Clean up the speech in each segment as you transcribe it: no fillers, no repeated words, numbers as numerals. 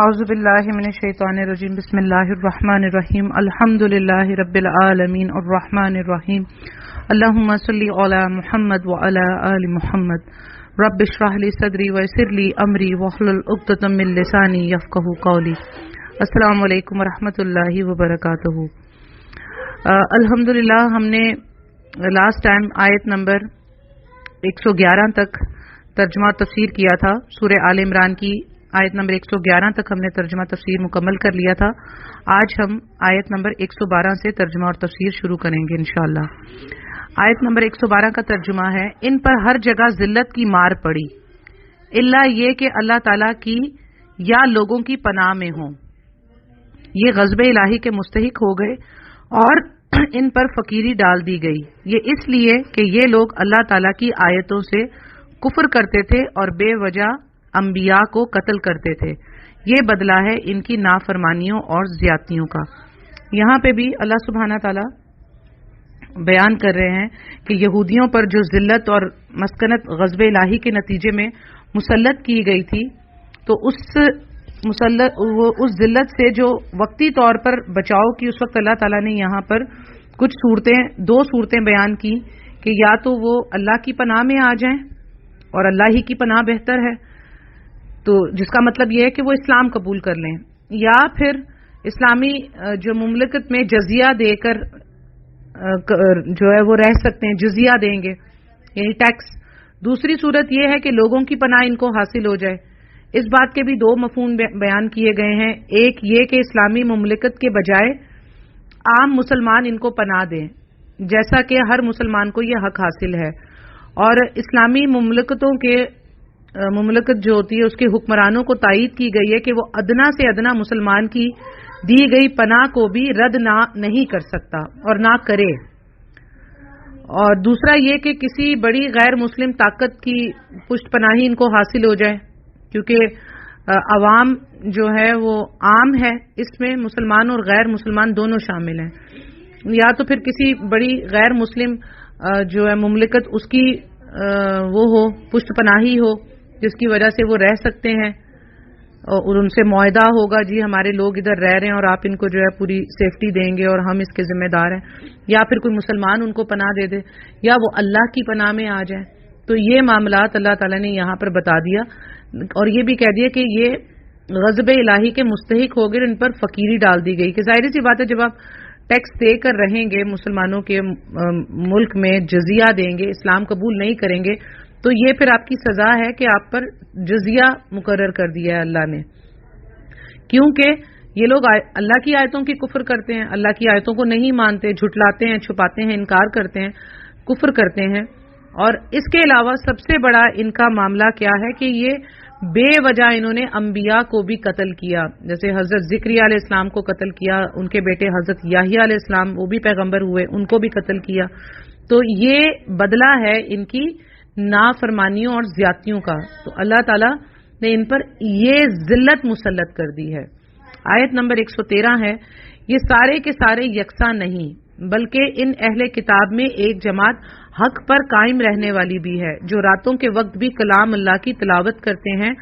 اعوذ باللہ من الشیطان الرجیم بسم اللہ الرحمن الرحیم الحمد للہ رب العالمین الرحمن الرحیم اللہم صلی علی محمد وعلی آل محمد رب اشرح لی صدری ویسر لی امری واحلل عقدۃ من لسانی یفقہوا قولی. السلام علیکم ورحمۃ اللہ وبرکاتہ. الحمدللہ ہم نے لاسٹ ٹائم آیت نمبر 111 تک ترجمہ تفسیر کیا تھا. سورہ آل عمران کی آیت نمبر 111 تک ہم نے ترجمہ تفسیر مکمل کر لیا تھا. آج ہم آیت نمبر 112 سے ترجمہ اور تفسیر شروع کریں گے انشاءاللہ. آیت نمبر 112 کا ترجمہ ہے: ان پر ہر جگہ ذلت کی مار پڑی الا یہ کہ اللہ تعالیٰ کی یا لوگوں کی پناہ میں ہوں. یہ غضب الہی کے مستحق ہو گئے اور ان پر فقیری ڈال دی گئی. یہ اس لیے کہ یہ لوگ اللہ تعالیٰ کی آیتوں سے کفر کرتے تھے اور بے وجہ انبیاء کو قتل کرتے تھے. یہ بدلہ ہے ان کی نافرمانیوں اور زیادتیوں کا. یہاں پہ بھی اللہ سبحانہ تعالیٰ بیان کر رہے ہیں کہ یہودیوں پر جو ذلت اور مسکنت غضب الہی کے نتیجے میں مسلط کی گئی تھی، تو اس ذلت سے جو وقتی طور پر بچاؤ کی، اس وقت اللہ تعالیٰ نے یہاں پر کچھ دو صورتیں بیان کی کہ یا تو وہ اللہ کی پناہ میں آ جائیں اور اللہ ہی کی پناہ بہتر ہے، تو جس کا مطلب یہ ہے کہ وہ اسلام قبول کر لیں، یا پھر اسلامی جو مملکت میں جزیہ دے کر جو ہے وہ رہ سکتے ہیں، جزیہ دیں گے یعنی ٹیکس. دوسری صورت یہ ہے کہ لوگوں کی پناہ ان کو حاصل ہو جائے. اس بات کے بھی دو مفہوم بیان کیے گئے ہیں. ایک یہ کہ اسلامی مملکت کے بجائے عام مسلمان ان کو پناہ دیں، جیسا کہ ہر مسلمان کو یہ حق حاصل ہے. اور اسلامی مملکت جو ہوتی ہے اس کے حکمرانوں کو تائید کی گئی ہے کہ وہ ادنا سے ادنا مسلمان کی دی گئی پناہ کو بھی رد نہیں کر سکتا اور نہ کرے. اور دوسرا یہ کہ کسی بڑی غیر مسلم طاقت کی پشت پناہی ان کو حاصل ہو جائے، کیونکہ عوام جو ہے وہ عام ہے، اس میں مسلمان اور غیر مسلمان دونوں شامل ہیں. یا تو پھر کسی بڑی غیر مسلم جو ہے مملکت، اس کی وہ ہو پشت پناہی ہو جس کی وجہ سے وہ رہ سکتے ہیں اور ان سے معاہدہ ہوگا، جی ہمارے لوگ ادھر رہ رہے ہیں اور آپ ان کو جو ہے پوری سیفٹی دیں گے اور ہم اس کے ذمہ دار ہیں. یا پھر کوئی مسلمان ان کو پناہ دے دے یا وہ اللہ کی پناہ میں آ جائیں. تو یہ معاملات اللہ تعالیٰ نے یہاں پر بتا دیا اور یہ بھی کہہ دیا کہ یہ غضب الہی کے مستحق ہو گئے، ان پر فقیری ڈال دی گئی. کہ ظاہر سی بات ہے جب آپ ٹیکس دے کر رہیں گے، مسلمانوں کے ملک میں جزیہ دیں گے، اسلام قبول نہیں کریں گے، تو یہ پھر آپ کی سزا ہے کہ آپ پر جزیہ مقرر کر دیا ہے اللہ نے. کیونکہ یہ لوگ اللہ کی آیتوں کی کفر کرتے ہیں، اللہ کی آیتوں کو نہیں مانتے، جھٹلاتے ہیں، چھپاتے ہیں، انکار کرتے ہیں، کفر کرتے ہیں. اور اس کے علاوہ سب سے بڑا ان کا معاملہ کیا ہے کہ یہ بے وجہ انہوں نے انبیاء کو بھی قتل کیا. جیسے حضرت زکریا علیہ السلام کو قتل کیا، ان کے بیٹے حضرت یحییٰ علیہ السلام وہ بھی پیغمبر ہوئے، ان کو بھی قتل کیا. تو یہ بدلہ ہے ان کی نافرمانیوں اور زیادتیوں کا. تو اللہ تعالیٰ نے ان پر یہ ذلت مسلط کر دی ہے. آیت نمبر 113 ہے: یہ سارے کے سارے یکساں نہیں، بلکہ ان اہل کتاب میں ایک جماعت حق پر قائم رہنے والی بھی ہے، جو راتوں کے وقت بھی کلام اللہ کی تلاوت کرتے ہیں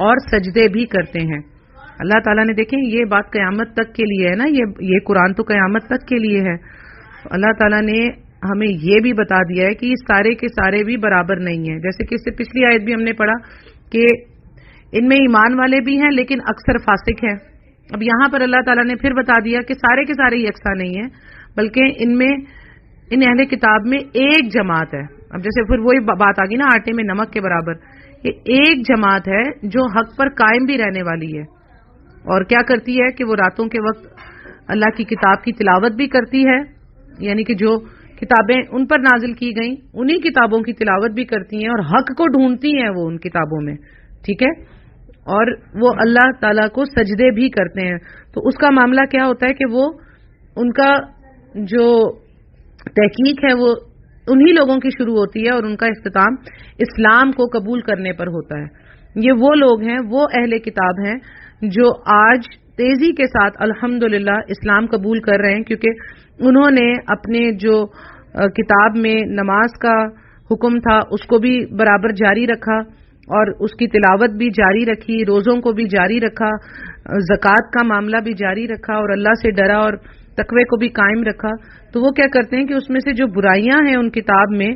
اور سجدے بھی کرتے ہیں. اللہ تعالیٰ نے دیکھیں یہ بات قیامت تک کے لیے ہے نا، یہ قرآن تو قیامت تک کے لیے ہے. اللہ تعالیٰ نے ہمیں یہ بھی بتا دیا ہے کہ یہ سارے کے سارے بھی برابر نہیں ہیں. جیسے کہ اس سے پچھلی آیت بھی ہم نے پڑھا کہ ان میں ایمان والے بھی ہیں لیکن اکثر فاسق ہیں. اب یہاں پر اللہ تعالیٰ نے پھر بتا دیا کہ سارے کے سارے یکساں نہیں ہیں، بلکہ ان اہل کتاب میں ایک جماعت ہے. اب جیسے پھر وہی بات آ گئی نا آٹے میں نمک کے برابر، یہ ایک جماعت ہے جو حق پر قائم بھی رہنے والی ہے اور کیا کرتی ہے کہ وہ راتوں کے وقت اللہ کی کتاب کی تلاوت بھی کرتی ہے، یعنی کہ جو کتابیں ان پر نازل کی گئیں انہی کتابوں کی تلاوت بھی کرتی ہیں اور حق کو ڈھونڈتی ہیں وہ ان کتابوں میں، ٹھیک ہے، اور وہ اللہ تعالیٰ کو سجدے بھی کرتے ہیں. تو اس کا معاملہ کیا ہوتا ہے کہ وہ ان کا جو تحقیق ہے وہ انہی لوگوں کی شروع ہوتی ہے اور ان کا اختتام اسلام کو قبول کرنے پر ہوتا ہے. یہ وہ لوگ ہیں، وہ اہل کتاب ہیں جو آج تیزی کے ساتھ الحمدللہ اسلام قبول کر رہے ہیں، کیونکہ انہوں نے اپنے جو کتاب میں نماز کا حکم تھا اس کو بھی برابر جاری رکھا اور اس کی تلاوت بھی جاری رکھی، روزوں کو بھی جاری رکھا، زکوٰۃ کا معاملہ بھی جاری رکھا اور اللہ سے ڈرا اور تقوی کو بھی قائم رکھا، تو وہ کیا کرتے ہیں کہ اس میں سے جو برائیاں ہیں ان کتاب میں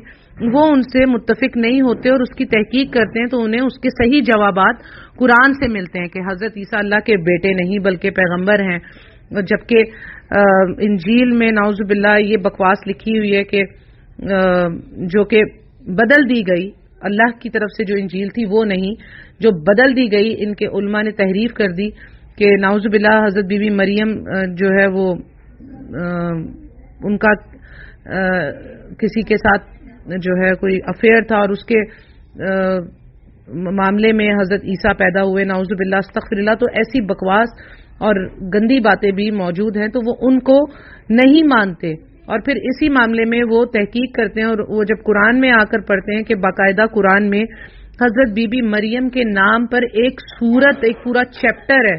وہ ان سے متفق نہیں ہوتے اور اس کی تحقیق کرتے ہیں تو انہیں اس کے صحیح جوابات قرآن سے ملتے ہیں کہ حضرت عیسیٰ اللہ کے بیٹے نہیں بلکہ پیغمبر ہیں، جبکہ انجیل میں نعوذ باللہ یہ بکواس لکھی ہوئی ہے کہ جو کہ بدل دی گئی، اللہ کی طرف سے جو انجیل تھی وہ نہیں، جو بدل دی گئی، ان کے علماء نے تحریف کر دی کہ نعوذ باللہ حضرت بی بی مریم جو ہے وہ ان کا کسی کے ساتھ جو ہے کوئی افیئر تھا اور اس کے معاملے میں حضرت عیسیٰ پیدا ہوئے، نعوذ باللہ استغفر اللہ۔ تو ایسی بکواس اور گندی باتیں بھی موجود ہیں، تو وہ ان کو نہیں مانتے اور پھر اسی معاملے میں وہ تحقیق کرتے ہیں اور وہ جب قرآن میں آ کر پڑھتے ہیں کہ باقاعدہ قرآن میں حضرت بی بی مریم کے نام پر ایک سورت، ایک پورا چیپٹر ہے،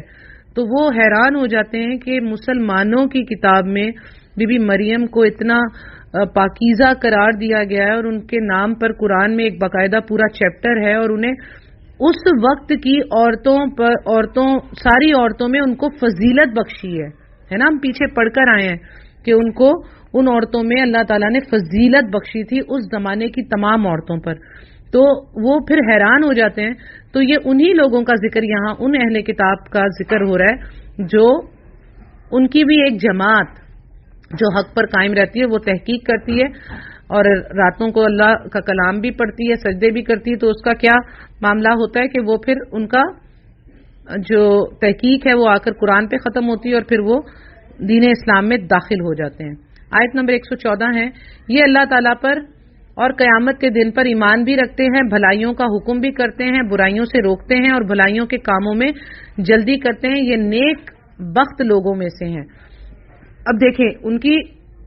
تو وہ حیران ہو جاتے ہیں کہ مسلمانوں کی کتاب میں بی بی مریم کو اتنا پاکیزہ قرار دیا گیا ہے اور ان کے نام پر قرآن میں ایک باقاعدہ پورا چیپٹر ہے اور انہیں اس وقت کی ساری عورتوں میں ان کو فضیلت بخشی ہے نا، ہم پیچھے پڑھ کر آئے ہیں کہ ان کو ان عورتوں میں اللہ تعالیٰ نے فضیلت بخشی تھی اس زمانے کی تمام عورتوں پر، تو وہ پھر حیران ہو جاتے ہیں۔ تو یہ انہی لوگوں کا ذکر یہاں ان اہل کتاب کا ذکر ہو رہا ہے جو ان کی بھی ایک جماعت جو حق پر قائم رہتی ہے، وہ تحقیق کرتی ہے اور راتوں کو اللہ کا کلام بھی پڑھتی ہے، سجدے بھی کرتی ہے، تو اس کا کیا معاملہ ہوتا ہے کہ وہ پھر ان کا جو تحقیق ہے وہ آ کر قرآن پہ ختم ہوتی ہے اور پھر وہ دین اسلام میں داخل ہو جاتے ہیں۔ آیت نمبر 114 ہے، یہ اللہ تعالیٰ پر اور قیامت کے دن پر ایمان بھی رکھتے ہیں، بھلائیوں کا حکم بھی کرتے ہیں، برائیوں سے روکتے ہیں اور بھلائیوں کے کاموں میں جلدی کرتے ہیں، یہ نیک بخت لوگوں میں سے ہیں۔ اب دیکھیں ان کی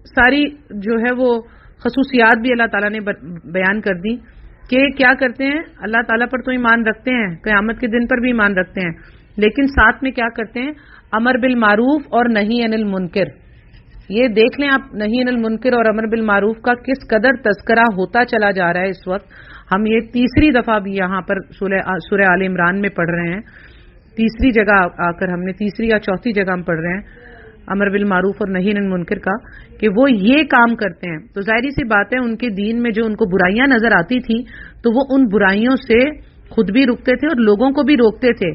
ساری جو ہے وہ خصوصیات بھی اللہ تعالیٰ نے بیان کر دی کہ کیا کرتے ہیں، اللہ تعالیٰ پر تو ایمان رکھتے ہیں، قیامت کے دن پر بھی ایمان رکھتے ہیں، لیکن ساتھ میں کیا کرتے ہیں، امر بالمعروف اور نہی عن المنکر۔ یہ دیکھ لیں آپ، نہی عن المنکر اور امر بالمعروف کا کس قدر تذکرہ ہوتا چلا جا رہا ہے اس وقت۔ ہم یہ تیسری دفعہ بھی یہاں پر سورہ آل عمران میں پڑھ رہے ہیں، تیسری جگہ آ کر ہم نے تیسری یا چوتھی جگہ ہم پڑھ رہے ہیں امر بالمعروف اور نہی عن المنکر کا، کہ وہ یہ کام کرتے ہیں۔ تو ظاہری سی بات ہے ان کے دین میں جو ان کو برائیاں نظر آتی تھی تو وہ ان برائیوں سے خود بھی رکتے تھے اور لوگوں کو بھی روکتے تھے،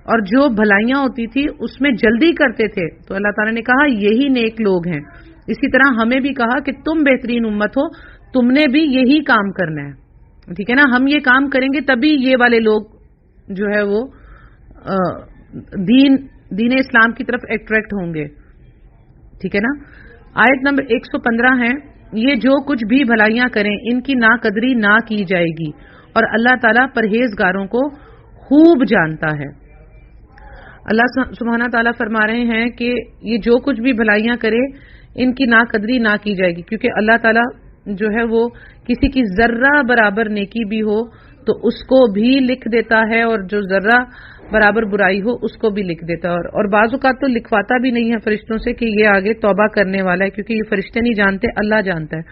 اور جو بھلائیاں ہوتی تھی اس میں جلدی کرتے تھے۔ تو اللہ تعالیٰ نے کہا یہی نیک لوگ ہیں۔ اسی طرح ہمیں بھی کہا کہ تم بہترین امت ہو، تم نے بھی یہی کام کرنا ہے، ٹھیک ہے نا، ہم یہ کام کریں گے تبھی یہ والے لوگ جو ہے وہ دین اسلام کی طرف اٹریکٹ ہوں گے، ٹھیک ہے نا۔ آیت نمبر 115 ہے، یہ جو کچھ بھی بھلائیاں کریں ان کی ناقدری نہ کی جائے گی اور اللہ تعالیٰ پرہیزگاروں کو خوب جانتا ہے۔ اللہ سبحانہ تعالیٰ فرما رہے ہیں کہ یہ جو کچھ بھی بھلائیاں کرے ان کی ناقدری نہ کی جائے گی، کیونکہ اللہ تعالیٰ جو ہے وہ کسی کی ذرہ برابر نیکی بھی ہو تو اس کو بھی لکھ دیتا ہے اور جو ذرہ برابر برائی ہو اس کو بھی لکھ دیتا ہے، اور بعض اوقات تو لکھواتا بھی نہیں ہے فرشتوں سے کہ یہ آگے توبہ کرنے والا ہے، کیونکہ یہ فرشتے نہیں جانتے، اللہ جانتا ہے۔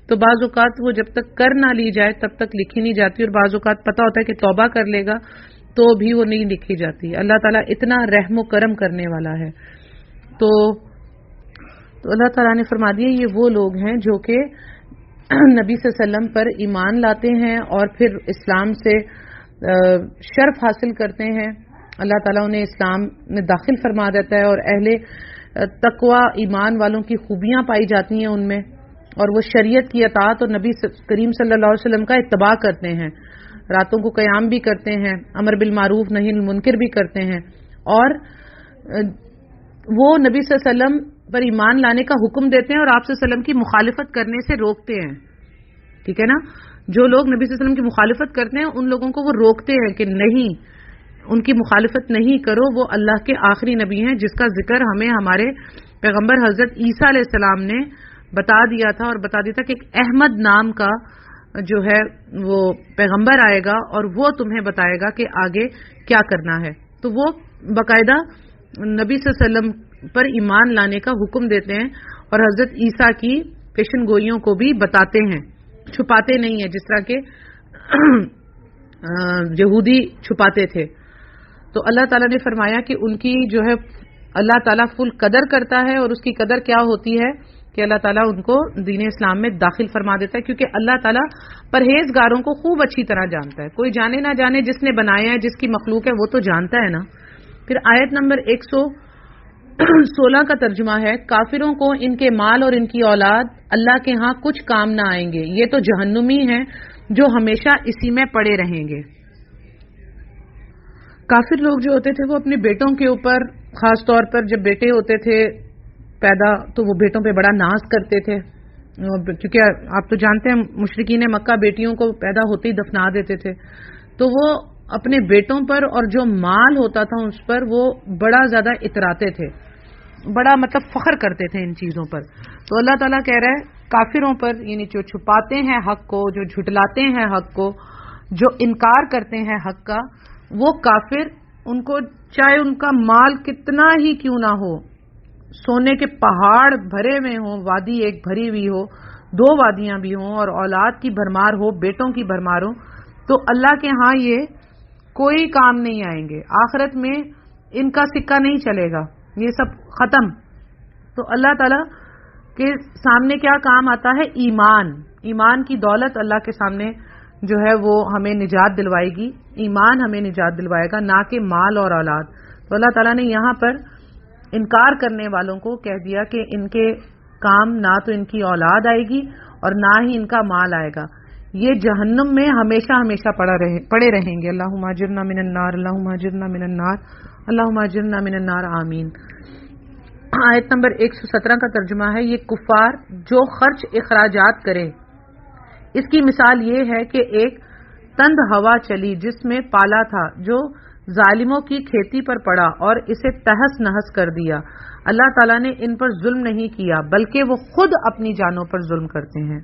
تو بعض اوقات وہ جب تک کر نہ لی جائے تب تک لکھی نہیں جاتی، اور بعض اوقات پتہ ہوتا ہے کہ توبہ کر لے گا تو بھی وہ نہیں لکھی جاتی۔ اللہ تعالیٰ اتنا رحم و کرم کرنے والا ہے۔ تو اللہ تعالیٰ نے فرما دیا یہ وہ لوگ ہیں جو کہ نبی صلی اللہ علیہ وسلم پر ایمان لاتے ہیں اور پھر اسلام سے شرف حاصل کرتے ہیں، اللہ تعالیٰ انہیں اسلام میں داخل فرما دیتا ہے، اور اہل تقوی ایمان والوں کی خوبیاں پائی جاتی ہیں ان میں، اور وہ شریعت کی اطاعت اور نبی کریم صلی اللہ علیہ وسلم کا اتباع کرتے ہیں، راتوں کو قیام بھی کرتے ہیں، امر بالمعروف نہی عن المنکر بھی کرتے ہیں، اور وہ نبی صلی اللہ علیہ وسلم پر ایمان لانے کا حکم دیتے ہیں اور آپ صلی اللہ علیہ وسلم کی مخالفت کرنے سے روکتے ہیں، ٹھیک ہے نا۔ جو لوگ نبی صلی اللہ علیہ وسلم کی مخالفت کرتے ہیں ان لوگوں کو وہ روکتے ہیں کہ نہیں، ان کی مخالفت نہیں کرو، وہ اللہ کے آخری نبی ہیں جس کا ذکر ہمیں ہمارے پیغمبر حضرت عیسیٰ علیہ السلام نے بتا دیا تھا، اور بتا دیا تھا کہ ایک احمد نام کا جو ہے وہ پیغمبر آئے گا اور وہ تمہیں بتائے گا کہ آگے کیا کرنا ہے۔ تو وہ باقاعدہ نبی صلی اللہ علیہ وسلم پر ایمان لانے کا حکم دیتے ہیں اور حضرت عیسیٰ کی پیشن گوئیوں کو بھی بتاتے ہیں، چھپاتے نہیں ہیں جس طرح کہ یہودی چھپاتے تھے۔ تو اللہ تعالیٰ نے فرمایا کہ ان کی جو ہے اللہ تعالیٰ فل قدر کرتا ہے، اور اس کی قدر کیا ہوتی ہے کہ اللہ تعالیٰ ان کو دین اسلام میں داخل فرما دیتا ہے، کیونکہ اللہ تعالیٰ پرہیزگاروں کو خوب اچھی طرح جانتا ہے. کوئی جانے نہ جانے جس نے بنایا ہے، جس کی مخلوق ہے، وہ تو جانتا ہے نا. پھر آیت نمبر 116 کا ترجمہ ہے، کافروں کو ان کے مال اور ان کی اولاد اللہ کے ہاں کچھ کام نہ آئیں گے، یہ تو جہنمی ہیں جو ہمیشہ اسی میں پڑے رہیں گے. کافر لوگ جو ہوتے تھے وہ اپنے بیٹوں کے اوپر، خاص طور پر جب بیٹے ہوتے تھے پیدا، تو وہ بیٹوں پہ بڑا ناز کرتے تھے، کیونکہ آپ تو جانتے ہیں مشرکین مکہ بیٹیوں کو پیدا ہوتے ہی دفنا دیتے تھے. تو وہ اپنے بیٹوں پر اور جو مال ہوتا تھا اس پر وہ بڑا زیادہ اتراتے تھے، بڑا مطلب فخر کرتے تھے ان چیزوں پر. تو اللہ تعالیٰ کہہ رہا ہے کافروں پر، یعنی جو چھپاتے ہیں حق کو، جو جھٹلاتے ہیں حق کو، جو انکار کرتے ہیں حق کا، وہ کافر، ان کو چاہے ان کا مال کتنا ہی کیوں نہ ہو، سونے کے پہاڑ بھرے ہوئے ہوں، وادی ایک بھری ہوئی ہو، 2 وادیاں بھی ہوں، اور اولاد کی بھرمار ہو، بیٹوں کی بھرمار ہو، تو اللہ کے ہاں یہ کوئی کام نہیں آئیں گے. آخرت میں ان کا سکہ نہیں چلے گا، یہ سب ختم. تو اللہ تعالیٰ کے سامنے کیا کام آتا ہے؟ ایمان. ایمان کی دولت اللہ کے سامنے جو ہے وہ ہمیں نجات دلوائے گی، ایمان ہمیں نجات دلوائے گا، نہ کہ مال اور اولاد. تو اللہ تعالیٰ نے یہاں پر انکار کرنے والوں کو کہہ دیا کہ ان کے کام نہ تو ان کی اولاد آئے گی اور نہ ہی ان کا مال آئے گا، یہ جہنم میں ہمیشہ ہمیشہ پڑے رہیں گے. اللہم اجرنا من النار، اللہم اجرنا من النار، اللہم اجرنا من النار، آمین. آیت نمبر 117 کا ترجمہ ہے، یہ کفار جو خرچ اخراجات کرے، اس کی مثال یہ ہے کہ ایک تند ہوا چلی جس میں پالا تھا، جو ظالموں کی کھیتی پر پڑا اور اسے تہس نہس کر دیا. اللہ تعالیٰ نے ان پر ظلم نہیں کیا بلکہ وہ خود اپنی جانوں پر ظلم کرتے ہیں.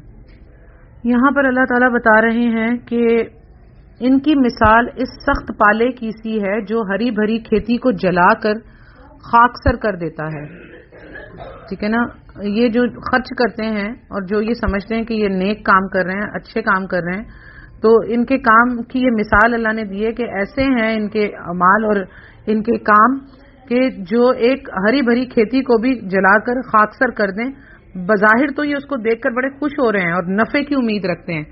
یہاں پر اللہ تعالیٰ بتا رہے ہیں کہ ان کی مثال اس سخت پالے کی سی ہے جو ہری بھری کھیتی کو جلا کر خاکسر کر دیتا ہے. ٹھیک ہے نا. یہ جو خرچ کرتے ہیں اور جو یہ سمجھتے ہیں کہ یہ نیک کام کر رہے ہیں، اچھے کام کر رہے ہیں، تو ان کے کام کی یہ مثال اللہ نے دی ہے کہ ایسے ہیں ان کے اعمال اور ان کے کام کہ جو ایک ہری بھری کھیتی کو بھی جلا کر خاکسر کر دیں. بظاہر تو یہ اس کو دیکھ کر بڑے خوش ہو رہے ہیں اور نفع کی امید رکھتے ہیں،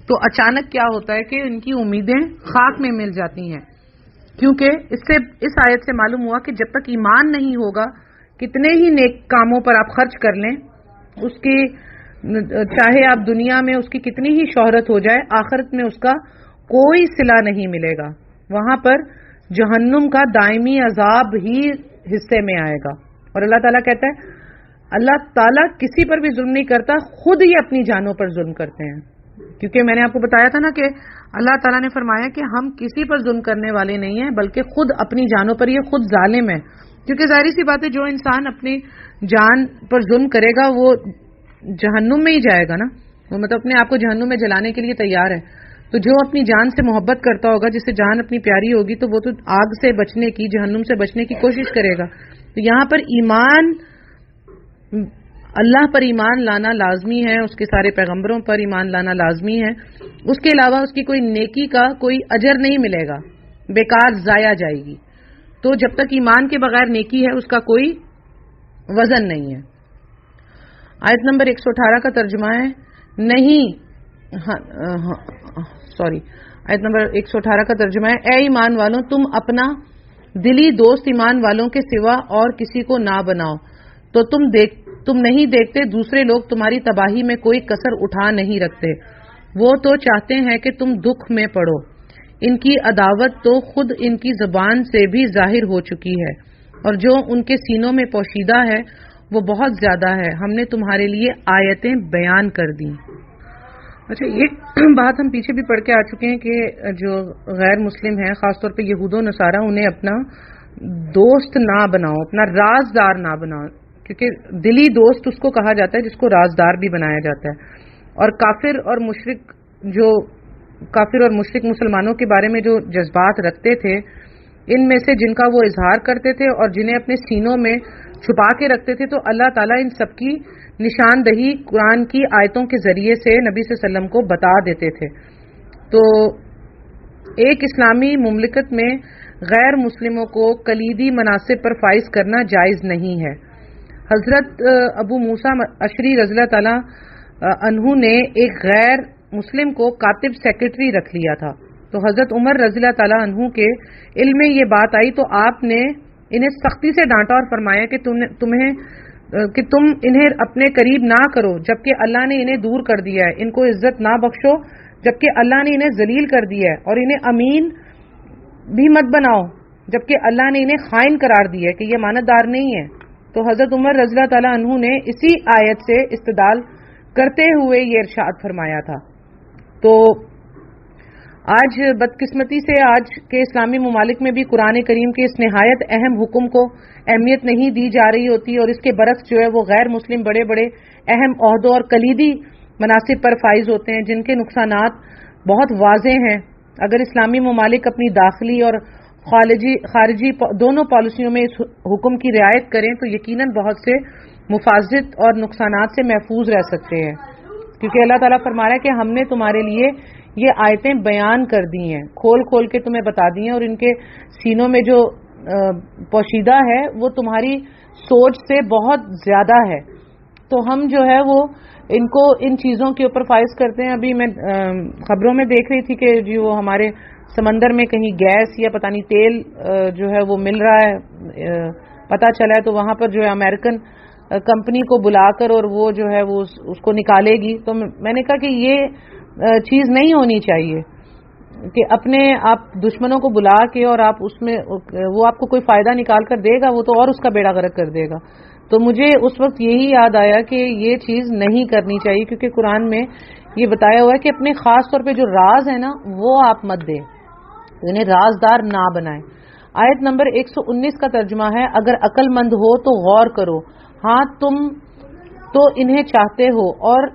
تو اچانک کیا ہوتا ہے کہ ان کی امیدیں خاک میں مل جاتی ہیں. کیونکہ اس آیت سے معلوم ہوا کہ جب تک ایمان نہیں ہوگا، کتنے ہی نیک کاموں پر آپ خرچ کر لیں، اس کی چاہے آپ دنیا میں اس کی کتنی ہی شہرت ہو جائے، آخرت میں اس کا کوئی صلہ نہیں ملے گا. وہاں پر جہنم کا دائمی عذاب ہی حصے میں آئے گا. اور اللہ تعالیٰ کہتا ہے اللہ تعالیٰ کسی پر بھی ظلم نہیں کرتا، خود ہی اپنی جانوں پر ظلم کرتے ہیں. کیونکہ میں نے آپ کو بتایا تھا نا کہ اللہ تعالیٰ نے فرمایا کہ ہم کسی پر ظلم کرنے والے نہیں ہیں بلکہ خود اپنی جانوں پر، یہ خود ظالم ہے. کیونکہ ظاہری سی بات ہے جو انسان اپنی جان پر ظلم کرے گا وہ جہنم میں ہی جائے گا نا، وہ مطلب اپنے آپ کو جہنم میں جلانے کے لیے تیار ہے. تو جو اپنی جان سے محبت کرتا ہوگا، جسے جان اپنی پیاری ہوگی، تو وہ تو آگ سے بچنے کی، جہنم سے بچنے کی کوشش کرے گا. تو یہاں پر ایمان، اللہ پر ایمان لانا لازمی ہے، اس کے سارے پیغمبروں پر ایمان لانا لازمی ہے. اس کے علاوہ اس کی کوئی نیکی کا کوئی اجر نہیں ملے گا، بیکار ضائع جائے گی. تو جب تک ایمان کے بغیر نیکی ہے اس کا کوئی وزن نہیں ہے. آیت نمبر 118 کا ترجمہ ہے آیت نمبر 118 کا ترجمہ ہے، اے ایمان والوں تم اپنا دلی دوست ایمان والوں کے سوا اور کسی کو نہ بناؤ، تو تم نہیں دیکھتے دوسرے لوگ تمہاری تباہی میں کوئی کسر اٹھا نہیں رکھتے، وہ تو چاہتے ہیں کہ تم دکھ میں پڑو. ان کی عداوت تو خود ان کی زبان سے بھی ظاہر ہو چکی ہے، اور جو ان کے سینوں میں پوشیدہ ہے وہ بہت زیادہ ہے. ہم نے تمہارے لیے آیتیں بیان کر دی. اچھا، یہ بات ہم پیچھے بھی پڑھ کے آ چکے ہیں کہ جو غیر مسلم ہیں، خاص طور پہ یہود و نصارہ، انہیں اپنا دوست نہ بناؤ، اپنا رازدار نہ بناؤ، کیونکہ دلی دوست اس کو کہا جاتا ہے جس کو رازدار بھی بنایا جاتا ہے. اور کافر اور مشرک مسلمانوں کے بارے میں جو جذبات رکھتے تھے، ان میں سے جن کا وہ اظہار کرتے تھے اور جنہیں اپنے سینوں میں چھپا کے رکھتے تھے، تو اللہ تعالیٰ ان سب کی نشاندہی قرآن کی آیتوں کے ذریعے سے نبی صلی اللہ علیہ وسلم کو بتا دیتے تھے. تو ایک اسلامی مملکت میں غیر مسلموں کو کلیدی مناصب پر فائز کرنا جائز نہیں ہے۔ حضرت ابو موسیٰ اشعری رضی اللہ تعالی عنہ نے ایک غیر مسلم کو کاتب سیکرٹری رکھ لیا تھا، تو حضرت عمر رضی اللہ تعالی عنہ کے علم میں یہ بات آئی تو آپ نے انہیں سختی سے ڈانٹا اور فرمایا کہ تم انہیں اپنے قریب نہ کرو جبکہ اللہ نے انہیں دور کر دیا ہے، ان کو عزت نہ بخشو جبکہ اللہ نے انہیں ذلیل کر دیا ہے، اور انہیں امین بھی مت بناؤ جبکہ اللہ نے انہیں خائن قرار دیا ہے کہ یہ امانت دار نہیں ہے۔ تو حضرت عمر رضی اللہ تعالی عنہ نے اسی آیت سے استدلال کرتے ہوئے یہ ارشاد فرمایا تھا۔ تو آج بدقسمتی سے آج کے اسلامی ممالک میں بھی قرآن کریم کے اس نہایت اہم حکم کو اہمیت نہیں دی جا رہی ہوتی، اور اس کے برعکس جو ہے وہ غیر مسلم بڑے بڑے اہم عہدوں اور کلیدی مناصب پر فائز ہوتے ہیں جن کے نقصانات بہت واضح ہیں۔ اگر اسلامی ممالک اپنی داخلی اور خارجی دونوں پالیسیوں میں اس حکم کی رعایت کریں تو یقیناً بہت سے مفاسد اور نقصانات سے محفوظ رہ سکتے ہیں، کیونکہ اللہ تعالیٰ فرما رہا ہے کہ ہم نے تمہارے لیے یہ آیتیں بیان کر دی ہیں، کھول کھول کے تمہیں بتا دی ہیں، اور ان کے سینوں میں جو پوشیدہ ہے وہ تمہاری سوچ سے بہت زیادہ ہے۔ تو ہم جو ہے وہ ان کو ان چیزوں کے اوپر فائز کرتے ہیں۔ ابھی میں خبروں میں دیکھ رہی تھی کہ جو وہ ہمارے سمندر میں کہیں گیس یا پتہ نہیں تیل جو ہے وہ مل رہا ہے، پتہ چلا ہے، تو وہاں پر جو ہے امریکن کمپنی کو بلا کر اور وہ جو ہے وہ اس کو نکالے گی۔ تو میں نے کہا کہ یہ چیز نہیں ہونی چاہیے کہ اپنے آپ دشمنوں کو بلا کے اور آپ اس میں وہ آپ کو کوئی فائدہ نکال کر دے گا، وہ تو اور اس کا بیڑا غرق کر دے گا۔ تو مجھے اس وقت یہی یاد آیا کہ یہ چیز نہیں کرنی چاہیے، کیونکہ قرآن میں یہ بتایا ہوا ہے کہ اپنے خاص طور پہ جو راز ہے نا وہ آپ مت دیں، انہیں رازدار نہ بنائیں۔ آیت نمبر 119 کا ترجمہ ہے، اگر عقل مند ہو تو غور کرو، ہاں تم تو انہیں چاہتے ہو اور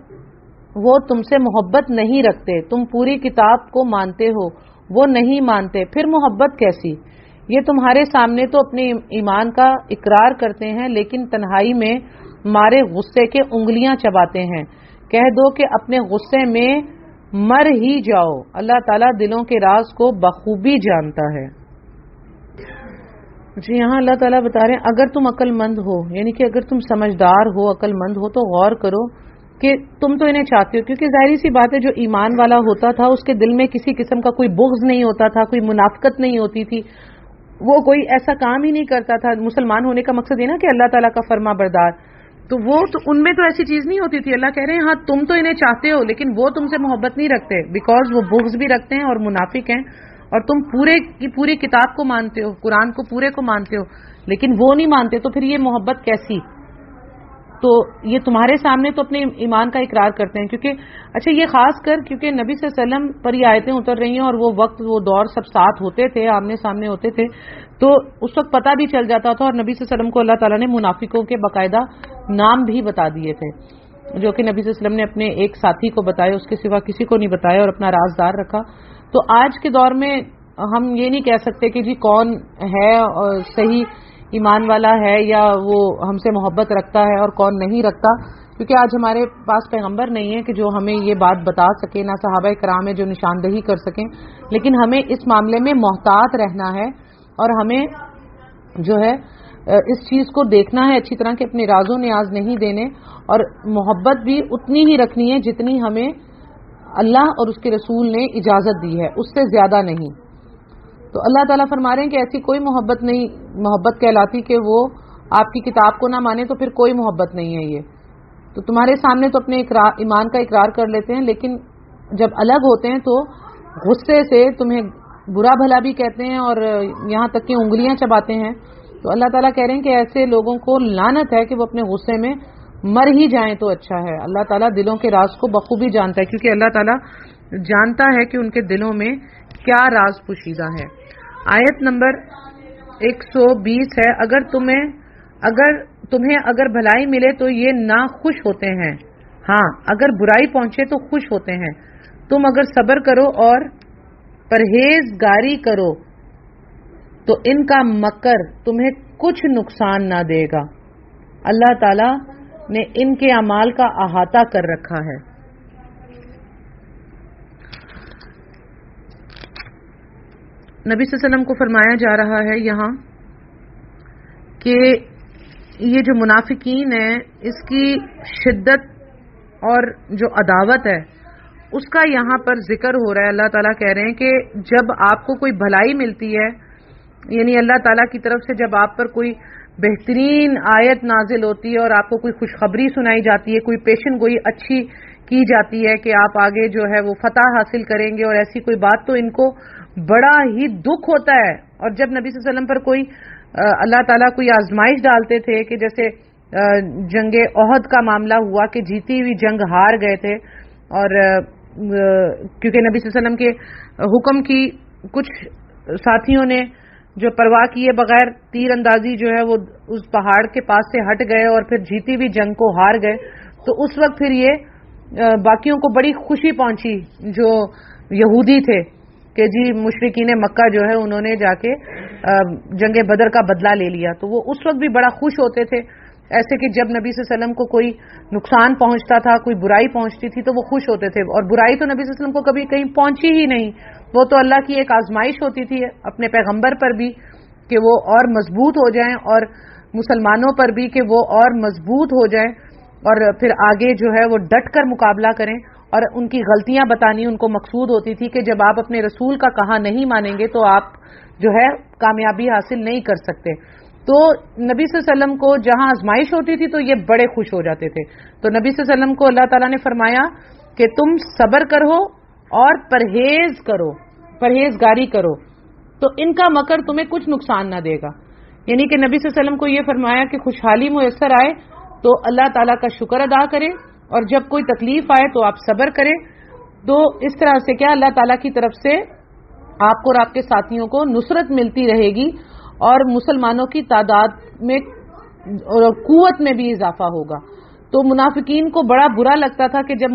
وہ تم سے محبت نہیں رکھتے، تم پوری کتاب کو مانتے ہو، وہ نہیں مانتے، پھر محبت کیسی؟ یہ تمہارے سامنے تو اپنے ایمان کا اقرار کرتے ہیں لیکن تنہائی میں مارے غصے کے انگلیاں چباتے ہیں۔ کہہ دو کہ اپنے غصے میں مر ہی جاؤ، اللہ تعالیٰ دلوں کے راز کو بخوبی جانتا ہے۔ جی یہاں اللہ تعالیٰ بتا رہے ہیں اگر تم عقل مند ہو، یعنی کہ اگر تم سمجھدار ہو، عقل مند ہو، تو غور کرو کہ تم تو انہیں چاہتے ہو، کیونکہ ظاہری سی بات ہے جو ایمان والا ہوتا تھا اس کے دل میں کسی قسم کا کوئی بغض نہیں ہوتا تھا، کوئی منافقت نہیں ہوتی تھی، وہ کوئی ایسا کام ہی نہیں کرتا تھا۔ مسلمان ہونے کا مقصد یہ نا کہ اللہ تعالیٰ کا فرما بردار، تو وہ تو ان میں تو ایسی چیز نہیں ہوتی تھی۔ اللہ کہہ رہے ہیں ہاں تم تو انہیں چاہتے ہو لیکن وہ تم سے محبت نہیں رکھتے، بیکاز وہ بغض بھی رکھتے ہیں اور منافق ہیں، اور تم پورے کی پوری کتاب کو مانتے ہو، قرآن کو پورے کو مانتے ہو، لیکن وہ نہیں مانتے، تو پھر یہ محبت کیسی؟ تو یہ تمہارے سامنے تو اپنے ایمان کا اقرار کرتے ہیں، کیونکہ اچھا یہ خاص کر کیونکہ نبی صلی اللہ علیہ وسلم پر یہ آیتیں اتر رہی ہیں اور وہ وقت وہ دور سب ساتھ ہوتے تھے، آمنے سامنے ہوتے تھے، تو اس وقت پتہ بھی چل جاتا تھا، اور نبی صلی اللہ علیہ وسلم کو اللہ تعالیٰ نے منافقوں کے باقاعدہ نام بھی بتا دیے تھے، جو کہ نبی صلی اللہ علیہ وسلم نے اپنے ایک ساتھی کو بتایا، اس کے سوا کسی کو نہیں بتایا اور اپنا رازدار رکھا۔ تو آج کے دور میں ہم یہ نہیں کہہ سکتے کہ جی کون ہے اور صحیح ایمان والا ہے یا وہ ہم سے محبت رکھتا ہے اور کون نہیں رکھتا، کیونکہ آج ہمارے پاس پیغمبر نہیں ہے کہ جو ہمیں یہ بات بتا سکے، نہ صحابہ کرام ہے جو نشاندہی کر سکیں، لیکن ہمیں اس معاملے میں محتاط رہنا ہے اور ہمیں جو ہے اس چیز کو دیکھنا ہے اچھی طرح کہ اپنے راز و نیاز نہیں دینے، اور محبت بھی اتنی ہی رکھنی ہے جتنی ہمیں اللہ اور اس کے رسول نے اجازت دی ہے، اس سے زیادہ نہیں۔ تو اللہ تعالیٰ فرما رہے ہیں کہ ایسی کوئی محبت نہیں محبت کہلاتی کہ وہ آپ کی کتاب کو نہ مانے، تو پھر کوئی محبت نہیں ہے۔ یہ تو تمہارے سامنے تو اپنے ایمان کا اقرار کر لیتے ہیں، لیکن جب الگ ہوتے ہیں تو غصے سے تمہیں برا بھلا بھی کہتے ہیں اور یہاں تک کہ انگلیاں چباتے ہیں۔ تو اللہ تعالیٰ کہہ رہے ہیں کہ ایسے لوگوں کو لعنت ہے کہ وہ اپنے غصے میں مر ہی جائیں تو اچھا ہے۔ اللہ تعالیٰ دلوں کے راز کو بخوبی جانتا ہے، کیونکہ اللہ تعالیٰ جانتا ہے کہ ان کے دلوں میں کیا راز پوشیدہ ہے۔ آیت نمبر 120 ہے، اگر تمہیں اگر بھلائی ملے تو یہ نہ خوش ہوتے ہیں، ہاں اگر برائی پہنچے تو خوش ہوتے ہیں، تم اگر صبر کرو اور پرہیزگاری کرو تو ان کا مکر تمہیں کچھ نقصان نہ دے گا، اللہ تعالی نے ان کے اعمال کا احاطہ کر رکھا ہے۔ نبی صلی اللہ علیہ وسلم کو فرمایا جا رہا ہے یہاں کہ یہ جو منافقین ہے اس کی شدت اور جو عداوت ہے اس کا یہاں پر ذکر ہو رہا ہے. اللہ تعالیٰ کہہ رہے ہیں کہ جب آپ کو کوئی بھلائی ملتی ہے، یعنی اللہ تعالیٰ کی طرف سے جب آپ پر کوئی بہترین آیت نازل ہوتی ہے اور آپ کو کوئی خوشخبری سنائی جاتی ہے، کوئی پیشن گوئی اچھی کی جاتی ہے کہ آپ آگے جو ہے وہ فتح حاصل کریں گے اور ایسی کوئی بات، تو ان کو بڑا ہی دکھ ہوتا ہے. اور جب نبی صلی اللہ علیہ وسلم پر کوئی اللہ تعالیٰ کوئی آزمائش ڈالتے تھے کہ جیسے جنگ احد کا معاملہ ہوا کہ جیتی ہوئی جنگ ہار گئے تھے، اور کیونکہ نبی صلی اللہ علیہ وسلم کے حکم کی کچھ ساتھیوں نے جو پرواہ کیے بغیر تیر اندازی جو ہے وہ اس پہاڑ کے پاس سے ہٹ گئے اور پھر جیتی ہوئی جنگ کو ہار گئے، تو اس وقت پھر یہ باقیوں کو بڑی خوشی پہنچی جو یہودی تھے کہ جی مشرکین مکہ جو ہے انہوں نے جا کے جنگ بدر کا بدلہ لے لیا. تو وہ اس وقت بھی بڑا خوش ہوتے تھے، ایسے کہ جب نبی صلی اللہ علیہ وسلم کو کوئی نقصان پہنچتا تھا، کوئی برائی پہنچتی تھی تو وہ خوش ہوتے تھے. اور برائی تو نبی صلی اللہ علیہ وسلم کو کبھی کہیں پہنچی ہی نہیں، وہ تو اللہ کی ایک آزمائش ہوتی تھی اپنے پیغمبر پر بھی کہ وہ اور مضبوط ہو جائیں، اور مسلمانوں پر بھی کہ وہ اور مضبوط ہو جائیں اور پھر آگے جو ہے وہ ڈٹ کر مقابلہ کریں. اور ان کی غلطیاں بتانی ان کو مقصود ہوتی تھی کہ جب آپ اپنے رسول کا کہا نہیں مانیں گے تو آپ جو ہے کامیابی حاصل نہیں کر سکتے. تو نبی صلی اللہ علیہ وسلم کو جہاں آزمائش ہوتی تھی تو یہ بڑے خوش ہو جاتے تھے. تو نبی صلی اللہ علیہ وسلم کو اللہ تعالیٰ نے فرمایا کہ تم صبر کرو اور پرہیز کرو، پرہیزگاری کرو، تو ان کا مکر تمہیں کچھ نقصان نہ دے گا. یعنی کہ نبی صلی اللہ علیہ وسلم کو یہ فرمایا کہ خوشحالی میسر آئے تو اللہ تعالیٰ کا شکر ادا کریں، اور جب کوئی تکلیف آئے تو آپ صبر کریں. تو اس طرح سے کیا اللہ تعالیٰ کی طرف سے آپ کو اور آپ کے ساتھیوں کو نصرت ملتی رہے گی اور مسلمانوں کی تعداد میں اور قوت میں بھی اضافہ ہوگا. تو منافقین کو بڑا برا لگتا تھا کہ جب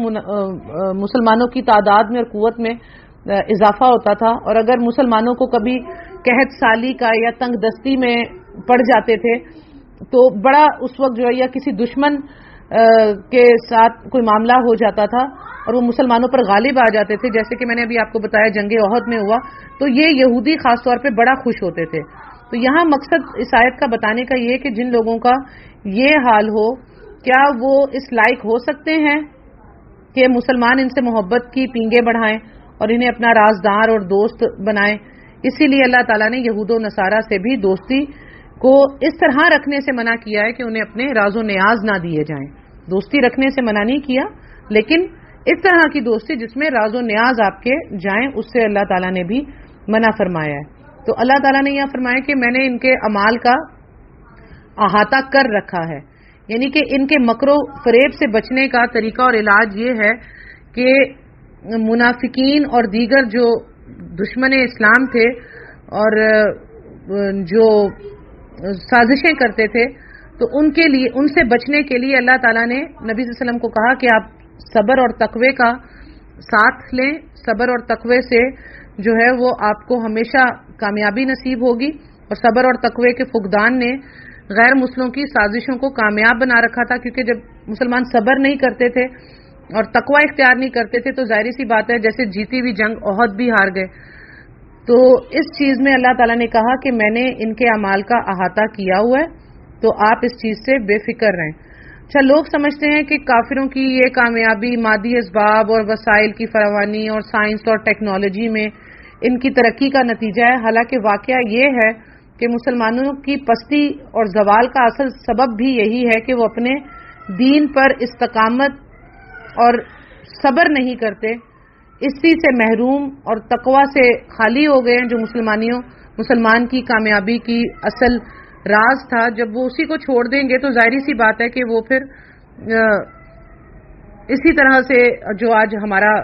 مسلمانوں کی تعداد میں اور قوت میں اضافہ ہوتا تھا، اور اگر مسلمانوں کو کبھی قحط سالی کا یا تنگ دستی میں پڑ جاتے تھے تو بڑا اس وقت جو ہے یا کسی دشمن کے ساتھ کوئی معاملہ ہو جاتا تھا اور وہ مسلمانوں پر غالب آ جاتے تھے، جیسے کہ میں نے ابھی آپ کو بتایا جنگ احد میں ہوا، تو یہ یہودی خاص طور پہ بڑا خوش ہوتے تھے. تو یہاں مقصد اس آیت کا بتانے کا یہ کہ جن لوگوں کا یہ حال ہو، کیا وہ اس لائق ہو سکتے ہیں کہ مسلمان ان سے محبت کی پینگیں بڑھائیں اور انہیں اپنا رازدار اور دوست بنائیں. اسی لیے اللہ تعالیٰ نے یہود و نصارہ سے بھی دوستی کو اس طرح رکھنے سے منع کیا ہے کہ انہیں اپنے راز و نیاز نہ دیے جائیں. دوستی رکھنے سے منع نہیں کیا، لیکن اس طرح کی دوستی جس میں راز و نیاز آپ کے جائیں اس سے اللہ تعالیٰ نے بھی منع فرمایا ہے. تو اللہ تعالیٰ نے یہاں فرمایا کہ میں نے ان کے اعمال کا احاطہ کر رکھا ہے، یعنی کہ ان کے مکر و فریب سے بچنے کا طریقہ اور علاج یہ ہے کہ منافقین اور دیگر جو دشمن اسلام تھے اور جو سازشیں کرتے تھے، تو ان کے لیے، ان سے بچنے کے لیے اللہ تعالیٰ نے نبی صلی اللہ علیہ وسلم کو کہا کہ آپ صبر اور تقوی کا ساتھ لیں. صبر اور تقوی سے جو ہے وہ آپ کو ہمیشہ کامیابی نصیب ہوگی. اور صبر اور تقوی کے فقدان نے غیر مسلموں کی سازشوں کو کامیاب بنا رکھا تھا، کیونکہ جب مسلمان صبر نہیں کرتے تھے اور تقوی اختیار نہیں کرتے تھے تو ظاہری سی بات ہے جیسے جیتی ہوئی جنگ احد بھی ہار گئے. تو اس چیز میں اللہ تعالیٰ نے کہا کہ میں نے ان کے اعمال کا احاطہ کیا ہوا ہے، تو آپ اس چیز سے بے فکر رہیں. اچھا، لوگ سمجھتے ہیں کہ کافروں کی یہ کامیابی مادی اسباب اور وسائل کی فراوانی اور سائنس اور ٹیکنالوجی میں ان کی ترقی کا نتیجہ ہے، حالانکہ واقعہ یہ ہے کہ مسلمانوں کی پستی اور زوال کا اصل سبب بھی یہی ہے کہ وہ اپنے دین پر استقامت اور صبر نہیں کرتے، اسی سے محروم اور تقوی سے خالی ہو گئے ہیں، جو مسلمان کی کامیابی کی اصل راز تھا. جب وہ اسی کو چھوڑ دیں گے تو ظاہری سی بات ہے کہ وہ پھر اسی طرح سے جو آج ہمارا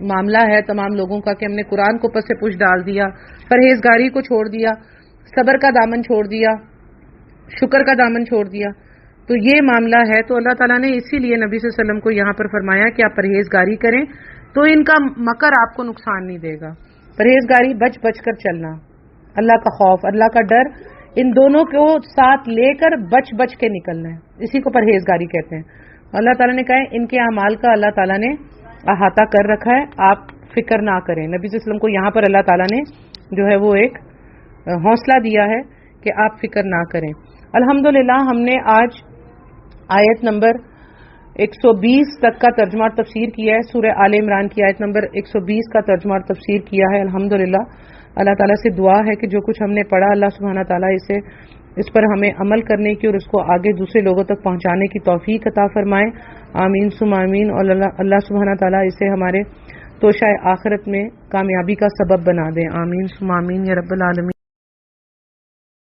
معاملہ ہے تمام لوگوں کا کہ ہم نے قرآن کو پس سے پش ڈال دیا، پرہیزگاری کو چھوڑ دیا، صبر کا دامن چھوڑ دیا، شکر کا دامن چھوڑ دیا، تو یہ معاملہ ہے. تو اللہ تعالیٰ نے اسی لیے نبی صلی اللہ علیہ وسلم کو یہاں پر فرمایا کہ آپ پرہیزگاری کریں تو ان کا مکر آپ کو نقصان نہیں دے گا. پرہیزگاری بچ بچ کر چلنا، اللہ کا خوف، اللہ کا ڈر، ان دونوں کو ساتھ لے کر بچ بچ کے نکلنا ہے، اسی کو پرہیزگاری کہتے ہیں. اللہ تعالیٰ نے کہا ہے ان کے اعمال کا اللہ تعالیٰ نے احاطہ کر رکھا ہے، آپ فکر نہ کریں. نبی صلی اللہ علیہ وسلم کو یہاں پر اللہ تعالیٰ نے جو ہے وہ ایک حوصلہ دیا ہے کہ آپ فکر نہ کریں. الحمدللہ ہم نے آج آیت نمبر 120 تک کا ترجمہ اور تفسیر کیا ہے. سورہ آل عمران کی آیت نمبر 120 کا ترجمہ اور تفسیر کیا ہے. الحمدللہ اللہ تعالیٰ سے دعا ہے کہ جو کچھ ہم نے پڑھا اللہ سبحانہ تعالیٰ اس پر ہمیں عمل کرنے کی اور اس کو آگے دوسرے لوگوں تک پہنچانے کی توفیق عطا فرمائے. آمین ثم آمین. اور اللہ سبحانہ تعالیٰ اسے ہمارے توشہ آخرت میں کامیابی کا سبب بنا دیں. آمین ثم آمین یا رب العالمین.